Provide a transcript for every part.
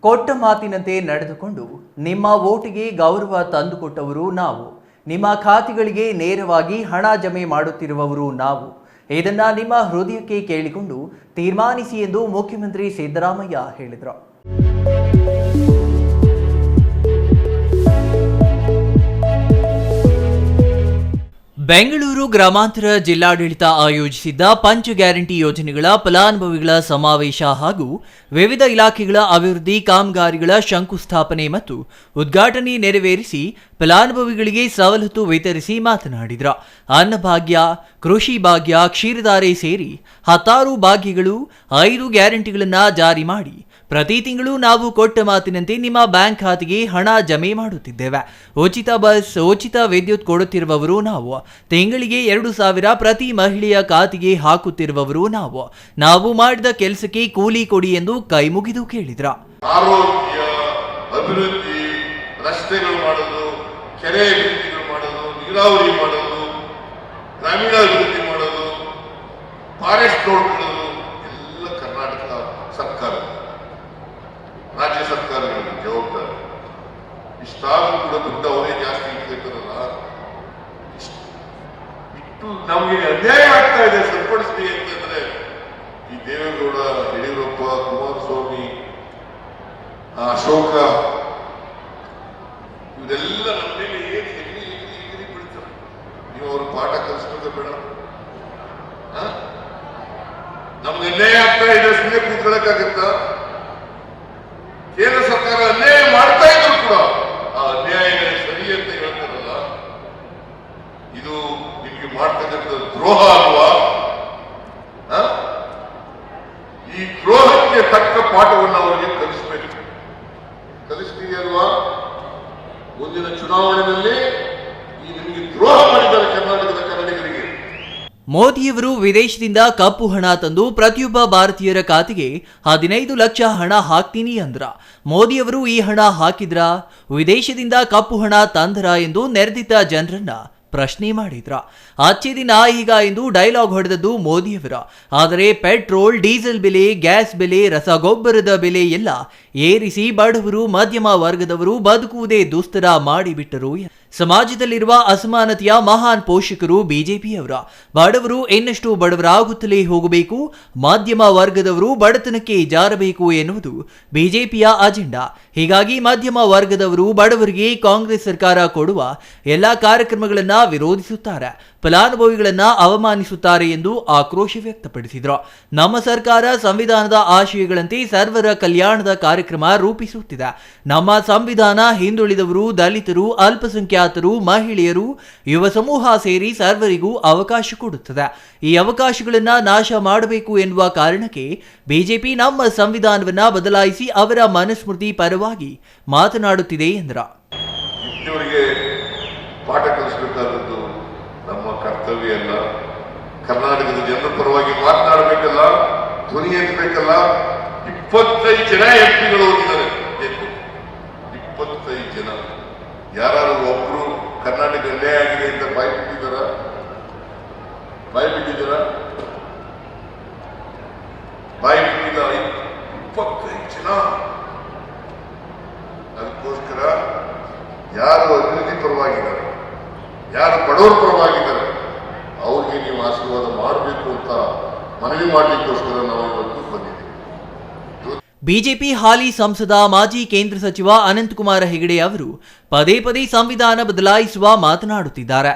ಕೊಟ್ಟ ಮಾತಿನಂತೆ ನಡೆದುಕೊಂಡು ನಿಮ್ಮ ವೋಟಿಗೆ ಗೌರವ ತಂದುಕೊಟ್ಟವರು ನಾವು. ನಿಮ್ಮ ಖಾತೆಗಳಿಗೆ ನೇರವಾಗಿ ಹಣ ಜಮೆ ಮಾಡುತ್ತಿರುವವರು ನಾವು. ಇದನ್ನ ನಿಮ್ಮ ಹೃದಯಕ್ಕೆ ಕೇಳಿಕೊಂಡು ತೀರ್ಮಾನಿಸಿ ಎಂದು ಮುಖ್ಯಮಂತ್ರಿ ಸಿದ್ದರಾಮಯ್ಯ ಹೇಳಿದರು. ಬೆಂಗಳೂರು ಗ್ರಾಮಾಂತರ ಜಿಲ್ಲಾಡಳಿತ ಆಯೋಜಿಸಿದ್ದ ಪಂಚ ಗ್ಯಾರಂಟಿ ಯೋಜನೆಗಳ ಫಲಾನುಭವಿಗಳ ಸಮಾವೇಶ ಹಾಗೂ ವಿವಿಧ ಇಲಾಖೆಗಳ ಅಭಿವೃದ್ಧಿ ಕಾಮಗಾರಿಗಳ ಶಂಕುಸ್ಥಾಪನೆ ಮತ್ತು ಉದ್ಘಾಟನೆ ನೆರವೇರಿಸಿ ಫಲಾನುಭವಿಗಳಿಗೆ ಸವಲತ್ತು ವಿತರಿಸಿ ಮಾತನಾಡಿದರು. ಅನ್ನಭಾಗ್ಯ, ಕೃಷಿ ಭಾಗ್ಯ, ಕ್ಷೀರಧಾರೆ ಸೇರಿ 16 ಭಾಗ್ಯಗಳು 5 ಗ್ಯಾರಂಟಿಗಳನ್ನು ಜಾರಿ ಮಾಡಿ ಪ್ರತಿ ತಿಂಗಳು ನಾವು ಕೊಟ್ಟ ಮಾತಿನಂತೆ ನಿಮ್ಮ ಬ್ಯಾಂಕ್ ಖಾತೆಗೆ ಹಣ ಜಮೆ ಮಾಡುತ್ತಿದ್ದೇವೆ. ಉಚಿತ ಬಸ್, ಉಚಿತ ವಿದ್ಯುತ್ ಕೊಡುತ್ತಿರುವವರು ನಾವು. ತಿಂಗಳಿಗೆ 2,000 ಪ್ರತಿ ಮಹಿಳೆಯ ಖಾತೆಗೆ ಹಾಕುತ್ತಿರುವವರು ನಾವು. ನಾವು ಮಾಡಿದ ಕೆಲಸಕ್ಕೆ ಕೂಲಿ ಕೊಡಿ ಎಂದು ಕೈ ಮುಗಿದು ಕೇಳಿದ್ರ. ಆರೋಗ್ಯ, ಅಭಿವೃದ್ಧಿ, ರಸ್ತೆಗಳು ಮಾಡೋದು, ಕೆರೆ ಅಭಿವೃದ್ಧಿಗಳು ಮಾಡೋದು, ನೀರಾವರಿ ಮಾಡೋದು, ಗ್ರಾಮೀಣ ಅಭಿವೃದ್ಧಿ ಮಾಡೋದು, ಫಾರೆಸ್ಟ್ ರೋಡ್ ಮಾಡೋದು ಎಲ್ಲ ಕರ್ನಾಟಕ ಸರ್ಕಾರ, ರಾಜ್ಯ ಸರ್ಕಾರಗಳಿಗೆ ಜವಾಬ್ದಾರಿ. ಇಷ್ಟಾದ್ರೂ ಕೂಡ ದುಡ್ಡು ಅವರೇ ಜಾಸ್ತಿ ಇಟ್ಟಿರ್ತಾರಲ್ಲ, ಇಷ್ಟು ನಮಗೆ ಅನ್ಯಾಯ ಆಗ್ತಾ ಇದೆ ಸರಿಪಡಿಸ್ಲಿ ಅಂತಂದ್ರೆ ಈ ದೇವೇಗೌಡ, ಯಡಿಯೂರಪ್ಪ, ಕುಮಾರಸ್ವಾಮಿ, ಅಶೋಕ ಇವರೆಲ್ಲ ನಮ್ಮ ಮೇಲೆ ಏನು ಎಗರಿ ಬಿಡ್ತಾರೆ. ನೀವು ಅವ್ರ ಪಾಠ ಕಲಿಸ್ಬೇಕು ಬೇಡ. ನಮ್ಗೆ ಅನ್ಯಾಯ ಆಗ್ತಾ ಇದೆ, ಸುಮ್ಮನೆ ಕೂತ್ಕೊಳ್ಳಕ್ಕಾಗತ್ತಾ? ಕೇಂದ್ರ ಸರ್ಕಾರ ಅನ್ಯಾಯ ಮಾಡ್ತಾ ಇದ್ರು ಕೂಡ ಆ ಅನ್ಯಾಯನೇ ಸರಿ ಅಂತ ಹೇಳ್ತಾರಲ್ಲ, ಇದು ನಿಮ್ಗೆ ಮಾಡ್ತಕ್ಕಂಥ ದ್ರೋಹ ಅಲ್ವಾ? ಈ ದ್ರೋಹಕ್ಕೆ ತಕ್ಕ ಪಾಠವನ್ನು ಅವರಿಗೆ ಕಲಿಸ್ಬೇಕು. ಕಲಿಸ್ತೀವಿ ಅಲ್ವಾ? ಮುಂದಿನ ಚುನಾವಣೆಯಲ್ಲಿ ಈ ನಿಮಗೆ ದ್ರೋಹ ಮಾಡಿದ್ದಾರೆ ಕರ್ನಾಟಕದ ಕನ್ನಡಿಗರಿಗೆ. ಮೋದಿಯವರು ವಿದೇಶದಿಂದ ಕಪ್ಪು ಹಣ ತಂದು ಪ್ರತಿಯೊಬ್ಬ ಭಾರತೀಯರ ಖಾತೆಗೆ 15 ಲಕ್ಷ ಹಣ ಹಾಕ್ತೀನಿ ಅಂದ್ರ. ಮೋದಿಯವರು ಈ ಹಣ ಹಾಕಿದ್ರ, ವಿದೇಶದಿಂದ ಕಪ್ಪು ಹಣ ತಂದ್ರ ಎಂದು ನೆರೆದಿದ್ದ ಜನರನ್ನ ಪ್ರಶ್ನೆ ಮಾಡಿದ್ರ. ಅಚ್ಚೆ ದಿನ ಈಗ ಎಂದು ಡೈಲಾಗ್ ಹೊಡೆದದ್ದು ಮೋದಿಯವರ. ಆದರೆ ಪೆಟ್ರೋಲ್, ಡೀಸೆಲ್ ಬೆಲೆ, ಗ್ಯಾಸ್ ಬೆಲೆ, ರಸಗೊಬ್ಬರದ ಬೆಲೆ ಎಲ್ಲ ಏರಿಸಿ ಬಡವರು, ಮಧ್ಯಮ ವರ್ಗದವರು ಬದುಕುವುದೇ ದುಸ್ತರ ಮಾಡಿಬಿಟ್ಟರು. ಸಮಾಜದಲ್ಲಿರುವ ಅಸಮಾನತೆಯ ಮಹಾನ್ ಪೋಷಕರು ಬಿಜೆಪಿಯವರ. ಬಡವರು ಇನ್ನಷ್ಟು ಬಡವರಾಗುತ್ತಲೇ ಹೋಗಬೇಕು, ಮಧ್ಯಮ ವರ್ಗದವರು ಬಡತನಕ್ಕೆ ಜಾರಬೇಕು ಎನ್ನುವುದು ಬಿಜೆಪಿಯ ಅಜೆಂಡಾ. ಹೀಗಾಗಿ ಮಧ್ಯಮ ವರ್ಗದವರು ಬಡವರಿಗೆ ಕಾಂಗ್ರೆಸ್ ಸರ್ಕಾರ ಕೊಡುವ ಎಲ್ಲಾ ಕಾರ್ಯಕ್ರಮಗಳನ್ನ ವಿರೋಧಿಸುತ್ತಾರೆ, ಫಲಾನುಭವಿಗಳನ್ನ ಅವಮಾನಿಸುತ್ತಾರೆ ಎಂದು ಆಕ್ರೋಶ ವ್ಯಕ್ತಪಡಿಸಿದರು. ನಮ್ಮ ಸರ್ಕಾರ ಸಂವಿಧಾನದ ಆಶಯಗಳಂತೆ ಸರ್ವರ ಕಲ್ಯಾಣದ ಕಾರ್ಯಕ್ರಮ ರೂಪಿಸುತ್ತಿದೆ. ನಮ್ಮ ಸಂವಿಧಾನ ಹಿಂದುಳಿದವರು, ದಲಿತರು, ಅಲ್ಪಸಂಖ್ಯಾತರು, ಮಹಿಳೆಯರು, ಯುವ ಸಮೂಹ ಸೇರಿ ಸರ್ವರಿಗೂ ಅವಕಾಶ ಕೊಡುತ್ತದೆ. ಈ ಅವಕಾಶಗಳನ್ನ ನಾಶ ಮಾಡಬೇಕು ಎನ್ನುವ ಕಾರಣಕ್ಕೆ ಬಿಜೆಪಿ ನಮ್ಮ ಸಂವಿಧಾನವನ್ನ ಬದಲಾಯಿಸಿ ಅವರ ಮನುಸ್ಮೃತಿ ಪರವಾಗಿ ಮಾತನಾಡುತ್ತಿದೆ ಎಂದ್ರ. ಪಾಠ ಕಲಿಸಬೇಕಾದದ್ದು ನಮ್ಮ ಕರ್ತವ್ಯ ಅಲ್ಲ. ಕರ್ನಾಟಕದ ಜನರ ಪರವಾಗಿ ಮಾತನಾಡಬೇಕಲ್ಲ, ಧ್ವನಿ ಎತ್ತಬೇಕಲ್ಲ. 25 ಜನ ಎಂಪಿಗಳು ಹೋಗಿದ್ದಾರೆ. 25 ಜನ. ಯಾರು ಒಬ್ರು ಕರ್ನಾಟಕ ಅನ್ಯಾಯ ಆಗಿದೆ ಅಂತ ಬಾಯಿ ಬಿಟ್ಟಿದ್ದಾರ? 25 ಜನ. 25 ಜನ. ಅದಕ್ಕೋಸ್ಕರ ಯಾರು ಅಭಿವೃದ್ಧಿ ಪರವಾಗಿದ್ದಾರೆ, ಯಾರು ಬಡವರ ಪರವಾಗಿದ್ದಾರೆ, ಅವ್ರಿಗೆ ನೀವು ಆಶೀರ್ವಾದ ಮಾಡಬೇಕು ಅಂತ ಮನವಿ ಮಾಡಲಿಕ್ಕೋಸ್ಕರ ನಾವು ಇವತ್ತು ಬಂದಿದ್ದೀವಿ. ಬಿಜೆಪಿ ಹಾಲಿ ಸಂಸದ, ಮಾಜಿ ಕೇಂದ್ರ ಸಚಿವ ಅನಂತಕುಮಾರ ಹೆಗಡೆ ಅವರು ಪದೇ ಪದೇ ಸಂವಿಧಾನ ಬದಲಾಯಿಸುವ ಮಾತನಾಡುತ್ತಿದ್ದಾರೆ.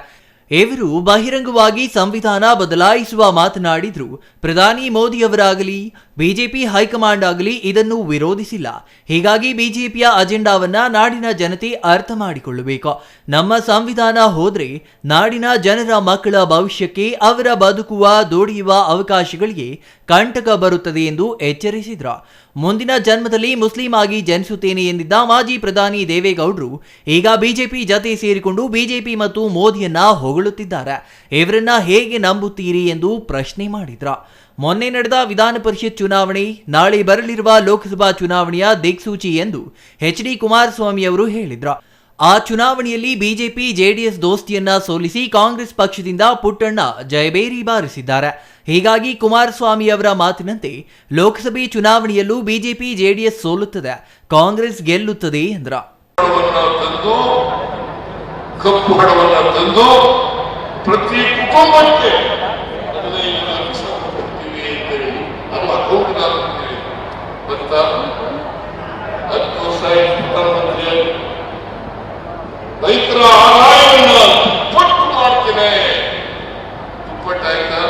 ಇವರು ಬಹಿರಂಗವಾಗಿ ಸಂವಿಧಾನ ಬದಲಾಯಿಸುವ ಮಾತನಾಡಿದ್ರು. ಪ್ರಧಾನಿ ಮೋದಿಯವರಾಗಲಿ ಬಿಜೆಪಿ ಹೈಕಮಾಂಡ್ ಆಗಲಿ ಇದನ್ನು ವಿರೋಧಿಸಿಲ್ಲ. ಹೀಗಾಗಿ ಬಿಜೆಪಿಯ ಅಜೆಂಡಾವನ್ನ ನಾಡಿನ ಜನತೆ ಅರ್ಥ ಮಾಡಿಕೊಳ್ಳಬೇಕು. ನಮ್ಮ ಸಂವಿಧಾನ ಹೋದ್ರೆ ನಾಡಿನ ಜನರ ಮಕ್ಕಳ ಭವಿಷ್ಯಕ್ಕೆ, ಅವರ ಬದುಕುವ, ದುಡಿಯುವ ಅವಕಾಶಗಳಿಗೆ ಕಂಟಕ ಬರುತ್ತದೆ ಎಂದು ಎಚ್ಚರಿಸಿದ್ರು. ಮುಂದಿನ ಜನ್ಮದಲ್ಲಿ ಮುಸ್ಲಿಂ ಆಗಿ ಜನಿಸುತ್ತೇನೆ ಎಂದಿದ್ದ ಮಾಜಿ ಪ್ರಧಾನಿ ದೇವೇಗೌಡರು ಈಗ ಬಿಜೆಪಿ ಜತೆ ಸೇರಿಕೊಂಡು ಬಿಜೆಪಿ ಮತ್ತು ಮೋದಿಯನ್ನ ಹೊಗಳುತ್ತಿದ್ದಾರೆ. ಇವರನ್ನ ಹೇಗೆ ನಂಬುತ್ತೀರಿ ಎಂದು ಪ್ರಶ್ನೆ ಮಾಡಿದ್ರ. ಮೊನ್ನೆ ನಡೆದ ವಿಧಾನ ಪರಿಷತ್ ಚುನಾವಣೆ, ನಾಳೆ ಬರಲಿರುವ ಲೋಕಸಭಾ ಚುನಾವಣೆಯ ದಿಕ್ಸೂಚಿ ಎಂದು ಎಚ್ ಡಿ ಕುಮಾರಸ್ವಾಮಿ ಅವರು ಹೇಳಿದ್ರ. ಆ ಚುನಾವಣೆಯಲ್ಲಿ ಬಿಜೆಪಿ ಜೆಡಿಎಸ್ ದೋಸ್ತಿಯನ್ನ ಸೋಲಿಸಿ ಕಾಂಗ್ರೆಸ್ ಪಕ್ಷದಿಂದ ಪುಟ್ಟಣ್ಣ ಜಯಬೇರಿ ಬಾರಿಸಿದ್ದಾರೆ. ಹೀಗಾಗಿ ಕುಮಾರಸ್ವಾಮಿ ಅವರ ಮಾತಿನಂತೆ ಲೋಕಸಭೆ ಚುನಾವಣೆಯಲ್ಲೂ ಬಿಜೆಪಿ ಜೆಡಿಎಸ್ ಸೋಲುತ್ತದೆ, ಕಾಂಗ್ರೆಸ್ ಗೆಲ್ಲುತ್ತದೆ ಎಂದ್ರ. ಕಪ್ಪು ಹಣವನ್ನು ತಂದು ಪ್ರತಿ ಕುಟುಂಬಕ್ಕೆ 15 ಲಕ್ಷ ಕೊಡ್ತೀವಿ ಅಂತೇಳಿ ನಮ್ಮ ಅಕೌಂಟ್ಗೆ ಹಾಕ್ತೀವಿ ಅಂತ 10 ವರ್ಷ ಪ್ರಧಾನಮಂತ್ರಿ ರೈತರ ಆದಾಯವನ್ನು ದುಪ್ಪಟ್ಟು ಮಾಡ್ತೇನೆ. ದುಪ್ಪಟ್ಟಾಯ್ತಾ?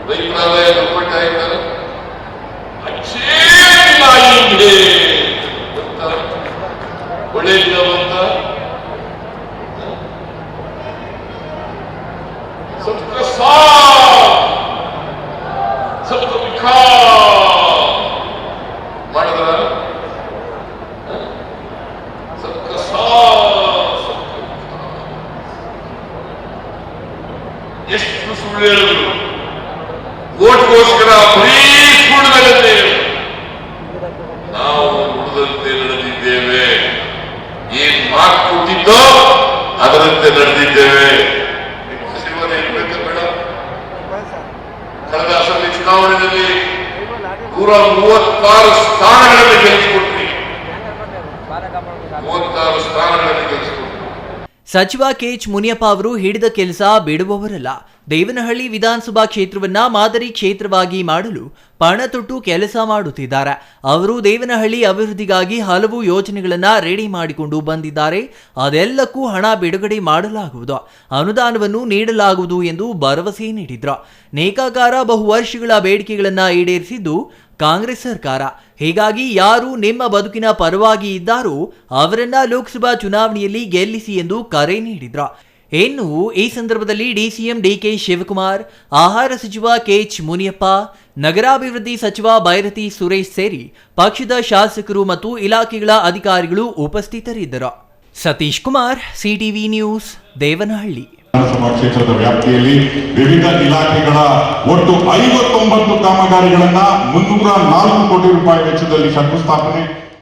ರೈತರ ಆದಾಯ ದುಪ್ಪಟ್ಟಾಯ್ತಾ? ಅಚ್ಚೇ ನಾಯಿಗೆ ಅಂತ ಒಳ್ಳೆ ದಿನ ಬಂತ. सबका साथ सबका विकास ಮಾಡಿದ್ರ सबका साथ ಎಷ್ಟು ಸುಳ್ಳು ಹೇಳಿದ್ರು, ಓಟ್ಗೋಸ್ಕರ ಬರೀ ಸುಳ್ಳುಗಳನ್ನೇ. ನಾವು ನುಡಿದಂತೆ ನಡೆದಿದ್ದೇವೆ, ಏನ್ ಮಾತು ಕೊಟ್ಟಿದ್ದೋ ಅದರಂತೆ ನಡೆದಿದ್ದೇವೆ. ಕಳೆದ ಅಸೆಂಬ್ಲಿ ಚುನಾವಣೆಯಲ್ಲಿ 136 ಸ್ಥಾನಗಳನ್ನು ಗೆಲ್ಲಿಸಿಕೊಟ್ರಿ. 36 ಸ್ಥಾನಗಳನ್ನು ಗೆಲ್ಲಿಸಿಕೊಟ್ರಿ. ಸಚಿವ ಕೆಎಚ್ ಮುನಿಯಪ್ಪ ಅವರು ಹಿಡಿದ ಕೆಲಸ ಬಿಡುವವರಲ್ಲ. ದೇವನಹಳ್ಳಿ ವಿಧಾನಸಭಾ ಕ್ಷೇತ್ರವನ್ನ ಮಾದರಿ ಕ್ಷೇತ್ರವಾಗಿ ಮಾಡಲು ಪಣ ತೊಟ್ಟು ಕೆಲಸ ಮಾಡುತ್ತಿದ್ದಾರೆ. ಅವರು ದೇವನಹಳ್ಳಿ ಅಭಿವೃದ್ಧಿಗಾಗಿ ಹಲವು ಯೋಜನೆಗಳನ್ನ ರೆಡಿ ಮಾಡಿಕೊಂಡು ಬಂದಿದ್ದಾರೆ. ಅದೆಲ್ಲಕ್ಕೂ ಹಣ ಬಿಡುಗಡೆ ಮಾಡಲಾಗುವುದು, ಅನುದಾನವನ್ನು ನೀಡಲಾಗುವುದು ಎಂದು ಭರವಸೆ ನೀಡಿದ್ರು. ನೇಕಾಕಾರ ಬಹು ವರ್ಷಗಳ ಬೇಡಿಕೆಗಳನ್ನ ಈಡೇರಿಸಿದ್ದು ಕಾಂಗ್ರೆಸ್ ಸರ್ಕಾರ. ಹೀಗಾಗಿ ಯಾರು ನಿಮ್ಮ ಬದುಕಿನ ಪರವಾಗಿ ಇದ್ದಾರೋ ಅವರನ್ನ ಲೋಕಸಭಾ ಚುನಾವಣೆಯಲ್ಲಿ ಗೆಲ್ಲಿಸಿ ಎಂದು ಕರೆ ನೀಡಿದ್ರು. ಇನ್ನು ಈ ಸಂದರ್ಭದಲ್ಲಿ ಡಿಸಿಎಂ ಡಿಕೆ ಶಿವಕುಮಾರ್, ಆಹಾರ ಸಚಿವ ಕೆಎಚ್ ಮುನಿಯಪ್ಪ, ನಗರಾಭಿವೃದ್ಧಿ ಸಚಿವ ಬೈರತಿ ಸುರೇಶ್ ಸೇರಿ ಪಕ್ಷದ ಶಾಸಕರು ಮತ್ತು ಇಲಾಖೆಗಳ ಅಧಿಕಾರಿಗಳು ಉಪಸ್ಥಿತರಿದ್ದರು. Satish Kumar, CTV news, Devanahalli. ವಿಧಾನಸಭಾ ಕ್ಷೇತ್ರದ ವ್ಯಾಪ್ತಿಯಲ್ಲಿ ವಿವಿಧ ಇಲಾಖೆಗಳ ಒಟ್ಟು 59 ಕಾಮಗಾರಿಗಳನ್ನ 304 ಕೋಟಿ ರೂಪಾಯಿ ವೆಚ್ಚದಲ್ಲಿ ಶಂಕುಸ್ಥಾಪನೆ